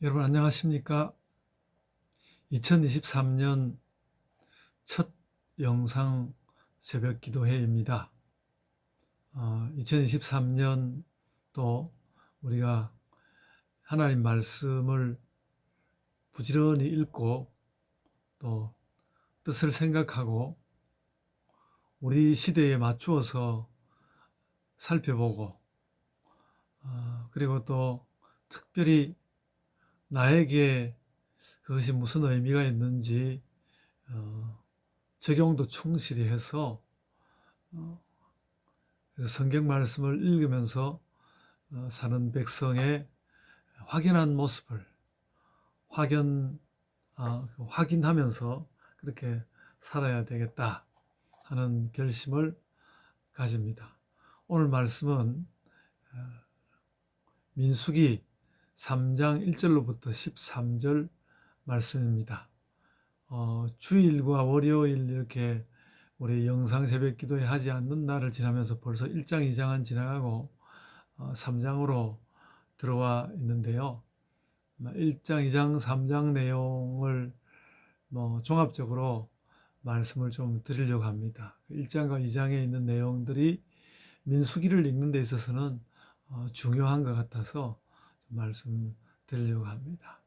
여러분 안녕하십니까? 2023년 첫 영상 새벽 기도회입니다. 2023년 또 우리가 하나님 말씀을 부지런히 읽고 또 뜻을 생각하고 우리 시대에 맞추어서 살펴보고 그리고 또 특별히 나에게 그것이 무슨 의미가 있는지 적용도 충실히 해서 성경 말씀을 읽으면서 사는 백성의 확연한 모습을 확인하면서 그렇게 살아야 되겠다 하는 결심을 가집니다. 오늘 말씀은 민수기 3장 1절로부터 13절 말씀입니다. 주일과 월요일 이렇게 우리 영상 새벽 기도회 하지 않는 날을 지나면서 벌써 1장, 2장은 지나가고 3장으로 들어와 있는데요. 1장, 2장, 3장 내용을 종합적으로 말씀을 좀 드리려고 합니다. 1장과 2장에 있는 내용들이 민수기를 읽는 데 있어서는 중요한 것 같아서 말씀 드리려고 합니다.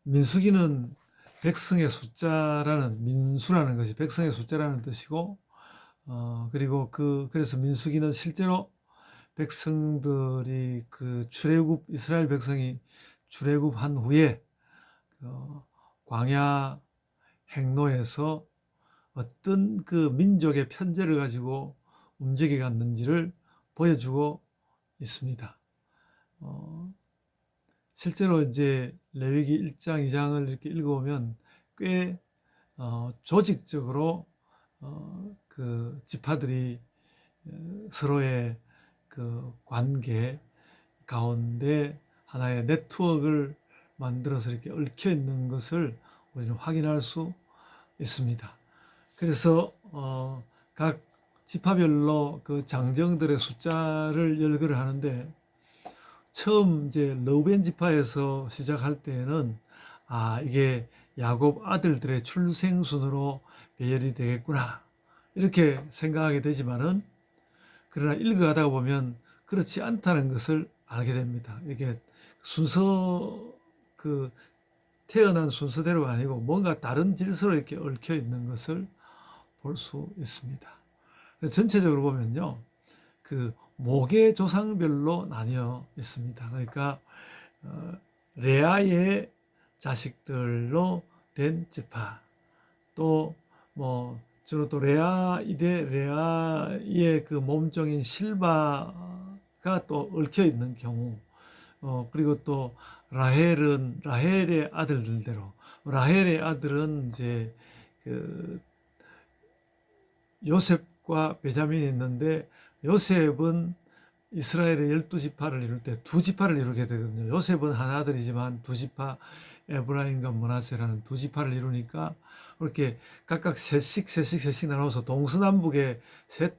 민수기는 백성의 숫자라는, 민수라는 것이 백성의 숫자라는 뜻이고, 그리고 그래서 민수기는 실제로 백성들이 이스라엘 백성이 출애굽한 후에 광야 행로에서 어떤 그 민족의 편제를 가지고 움직여 갔는지를 보여주고 있습니다. 실제로 이제 레위기 1장, 2장을 이렇게 읽어보면 꽤 조직적으로 그 지파들이 서로의 그 관계 가운데 하나의 네트워크를 만들어서 이렇게 얽혀 있는 것을 우리는 확인할 수 있습니다. 그래서 각 지파별로 그 장정들의 숫자를 열거를 하는데 처음 이제 르우벤 지파에서 시작할 때에는 이게 야곱 아들들의 출생 순으로 배열이 되겠구나 이렇게 생각하게 되지만은 그러나 읽어가다 보면 그렇지 않다는 것을 알게 됩니다. 이게 태어난 순서대로가 아니고 뭔가 다른 질서로 이렇게 얽혀 있는 것을 볼 수 있습니다. 전체적으로 보면요, 그 목의 조상별로 나뉘어 있습니다. 그러니까 레아의 자식들로 된 지파, 또 주로 또 레아의 그 몸종인 실바가 또 얽혀 있는 경우, 그리고 또 라헬의 아들들대로, 라헬의 아들은 이제 그 요셉과 베냐민이 있는데, 요셉은 이스라엘의 12지파를 이룰 때 2지파를 이루게 되거든요. 요셉은 한 아들이지만 2지파, 에브라임과 므낫세라는 2지파를 이루니까 이렇게 각각 셋씩 나눠서 동서남북에 셋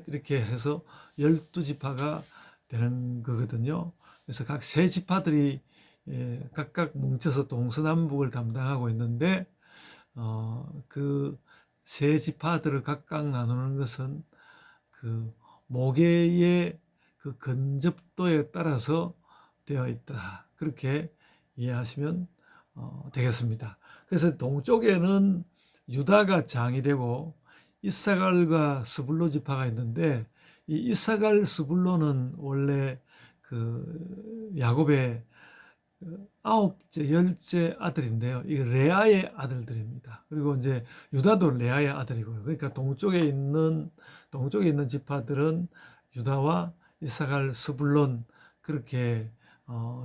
이렇게 해서 12지파가 되는 거거든요. 그래서 각 세 지파들이 각각 뭉쳐서 동서남북을 담당하고 있는데 그 세 지파들을 각각 나누는 것은 그 모계의 그 근접도에 따라서 되어 있다. 그렇게 이해하시면 되겠습니다. 그래서 동쪽에는 유다가 장이 되고 이사갈과 스불로 지파가 있는데, 이 이사갈 스불로는 원래 그 야곱의 9째, 10째 아들인데요. 이게 레아의 아들들입니다. 그리고 이제 유다도 레아의 아들이고요. 그러니까 동쪽에 있는 지파들은 유다와 이사갈, 스불론 그렇게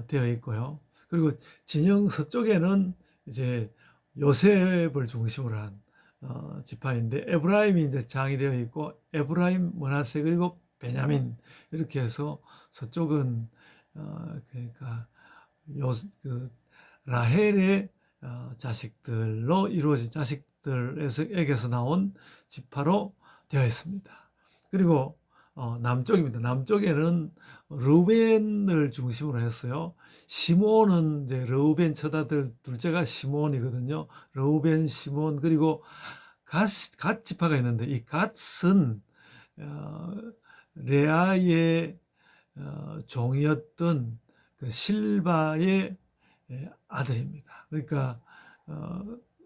되어 있고요. 그리고 진영 서쪽에는 이제 요셉을 중심으로 한 지파인데, 에브라임이 이제 장이 되어 있고, 에브라임, 므낫세 그리고 베냐민 이렇게 해서 서쪽은 그러니까 라헬의 자식들로 이루어진 자식들에게서 나온 지파로 되어 있습니다. 그리고 남쪽입니다. 남쪽에는 르우벤을 중심으로 했어요. 시몬은 이제 르우벤 첫 아들 둘째가 시몬이거든요. 르우벤, 시몬, 그리고 갓 지파가 있는데 이 갓은 어, 레아의 종이었던 그 실바의 아들입니다. 그러니까 어,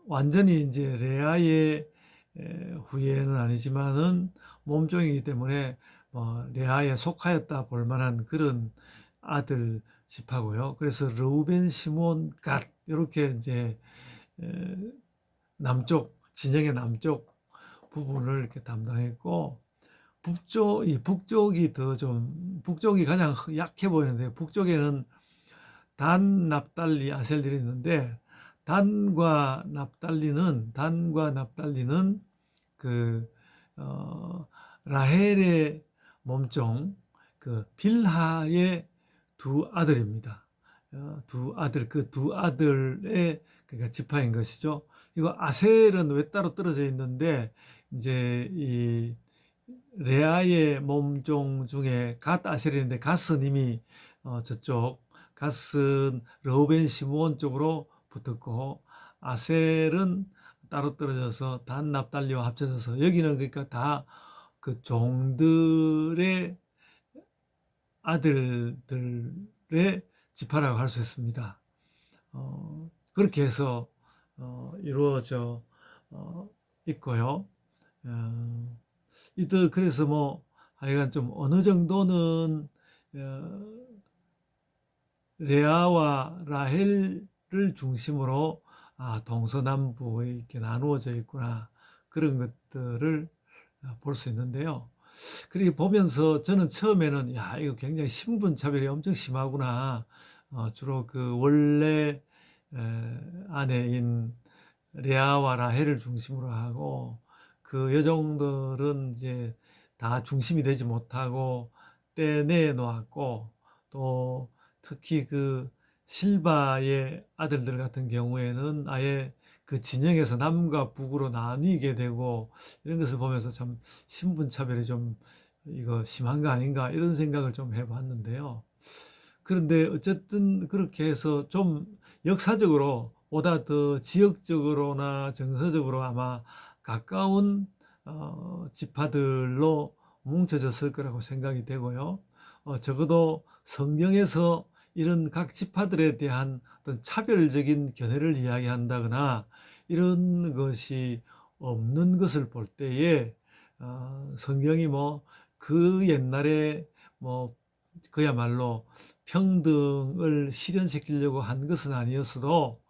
완전히 이제 레아의 후예는 아니지만은 몸종이기 때문에 레아에 속하였다 볼 만한 그런 아들 집하고요. 그래서 르우벤, 시몬, 갓 이렇게 이제 에, 남쪽 진영의 남쪽 부분을 이렇게 담당했고 북쪽이 가장 약해 보이는데 북쪽에는 단, 납달리, 아셀들이 있는데 단과 납달리는 그 라헬의 몸종 그 빌하의 두 아들입니다. 두 아들 그 두 아들의 그러니까 지파인 것이죠. 이거 아셀은 왜 따로 떨어져 있는데 이제 이 레아의 몸종 중에 갓 아셀인데 갓은 이미 저쪽 갓은 르우벤 시므온 쪽으로 붙었고 아셀은 따로 떨어져서 단 납달리와 합쳐져서 여기는 그러니까 다 그 종들의 아들들의 지파라고 할 수 있습니다. 그렇게 해서 이루어져 있고요. 이들 그래서 하여간 좀 어느 정도는 레아와 라헬을 중심으로 동서남북에 이렇게 나누어져 있구나 그런 것들을 볼 수 있는데요. 그리고 보면서 저는 처음에는 야 이거 굉장히 신분 차별이 엄청 심하구나. 주로 그 원래 아내인 레아와 라헬을 중심으로 하고 그 여종들은 이제 다 중심이 되지 못하고 떼내 놓았고 또 특히 그 실바의 아들들 같은 경우에는 아예 그 진영에서 남과 북으로 나뉘게 되고 이런 것을 보면서 참 신분차별이 좀 이거 심한 거 아닌가 이런 생각을 좀 해봤는데요. 그런데 어쨌든 그렇게 해서 좀 역사적으로 보다 더 지역적으로나 정서적으로 아마 가까운 지파들로 뭉쳐졌을 거라고 생각이 되고요. 적어도 성경에서 이런 각 지파들에 대한 어떤 차별적인 견해를 이야기한다거나 이런 것이 없는 것을 볼 때에 성경이 그 옛날에 그야말로 평등을 실현시키려고 한 것은 아니었어도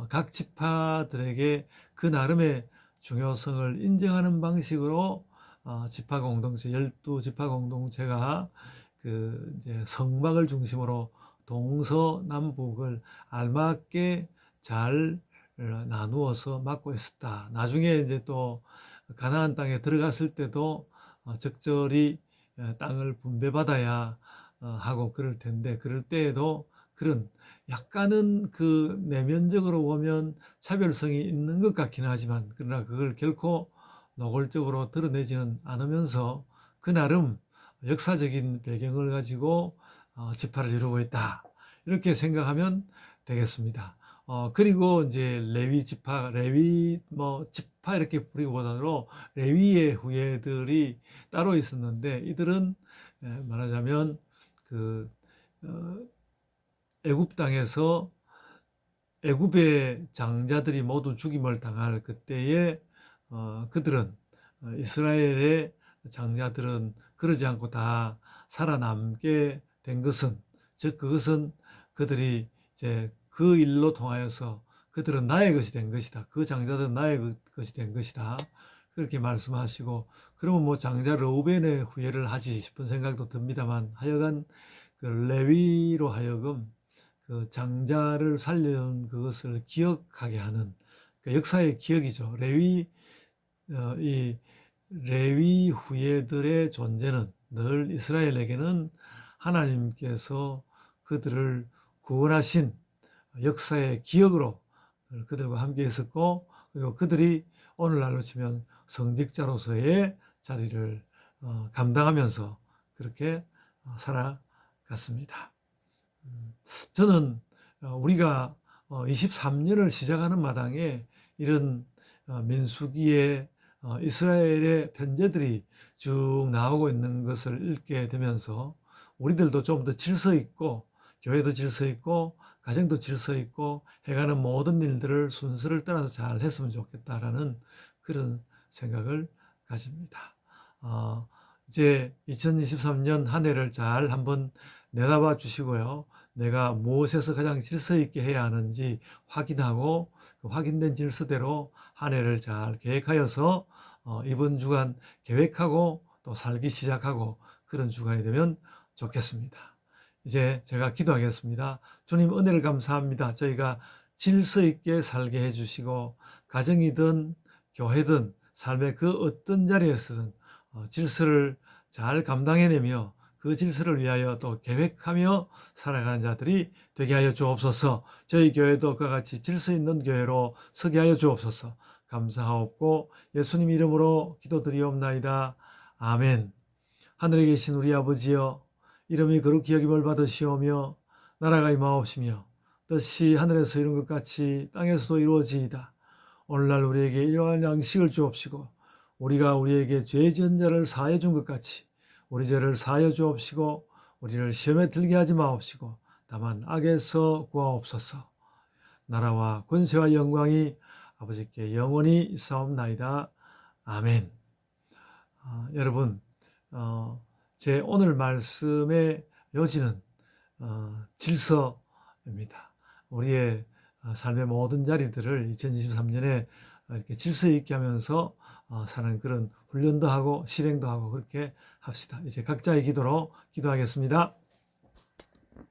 각 지파들에게 그 나름의 중요성을 인정하는 방식으로 지파 공동체 12지파 공동체가 그 이제 성막을 중심으로 동서남북을 알맞게 잘 나누어서 맡고 있었다. 나중에 이제 또 가나안 땅에 들어갔을 때도 적절히 땅을 분배받아야 하고 그럴 텐데 그럴 때에도 그런 약간은 그 내면적으로 보면 차별성이 있는 것 같긴 하지만 그러나 그걸 결코 노골적으로 드러내지는 않으면서 그 나름 역사적인 배경을 가지고 지파를 이루고 있다. 이렇게 생각하면 되겠습니다. 그리고 이제 레위 지파, 지파 이렇게 부리기보다도 레위의 후예들이 따로 있었는데 이들은 말하자면 그 애굽 땅에서 애굽의 장자들이 모두 죽임을 당할 그때에 그들은 이스라엘의 장자들은 그러지 않고 다 살아남게 된 것은 즉 그것은 그들이 이제 그 일로 통하여서 그들은 나의 것이 된 것이다. 그 장자들은 나의 것이 된 것이다. 그렇게 말씀하시고 그러면 장자 르우벤의 후예를 하지 싶은 생각도 듭니다만 하여간 그 레위로 하여금 그 장자를 살려온 그것을 기억하게 하는 그 역사의 기억이죠. 이 레위 후예들의 존재는 늘 이스라엘에게는 하나님께서 그들을 구원하신 역사의 기억으로 그들과 함께 있었고 그리고 그들이 오늘날로 치면 성직자로서의 자리를 감당하면서 그렇게 살아갔습니다. 저는 우리가 23년을 시작하는 마당에 이런 민수기의 이스라엘의 편제들이 쭉 나오고 있는 것을 읽게 되면서 우리들도 좀 더 질서 있고 교회도 질서 있고 가정도 질서 있고 해가는 모든 일들을 순서를 따라서 잘 했으면 좋겠다라는 그런 생각을 가집니다. 이제 2023년 한 해를 잘 한번 내다봐 주시고요. 내가 무엇에서 가장 질서 있게 해야 하는지 확인하고 그 확인된 질서대로 한 해를 잘 계획하여서 이번 주간 계획하고 또 살기 시작하고 그런 주간이 되면 좋겠습니다. 이제 제가 기도하겠습니다. 주님 은혜를 감사합니다. 저희가 질서 있게 살게 해주시고 가정이든 교회든 삶의 그 어떤 자리에서든 질서를 잘 감당해내며 그 질서를 위하여 또 계획하며 살아가는 자들이 되게 하여 주옵소서. 저희 교회도 그와 같이 질서 있는 교회로 서게 하여 주옵소서. 감사하옵고 예수님 이름으로 기도드리옵나이다. 아멘. 하늘에 계신 우리 아버지여, 이름이 거룩히 여김을 받으시오며 나라가 임하옵시며 뜻이 하늘에서 이룬 것 같이 땅에서도 이루어지이다. 오늘날 우리에게 일용할 양식을 주옵시고 우리가 우리에게 죄 지은 자를 사하여 준 것 같이 우리 죄를 사하여 주옵시고 우리를 시험에 들게 하지 마옵시고 다만 악에서 구하옵소서. 나라와 권세와 영광이 아버지께 영원히 있사옵나이다. 아멘. 여러분, 제 오늘 말씀의 요지는 질서입니다. 우리의 삶의 모든 자리들을 2023년에 이렇게 질서 있게 하면서 사는 그런 훈련도 하고 실행도 하고 그렇게 합시다. 이제 각자의 기도로 기도하겠습니다.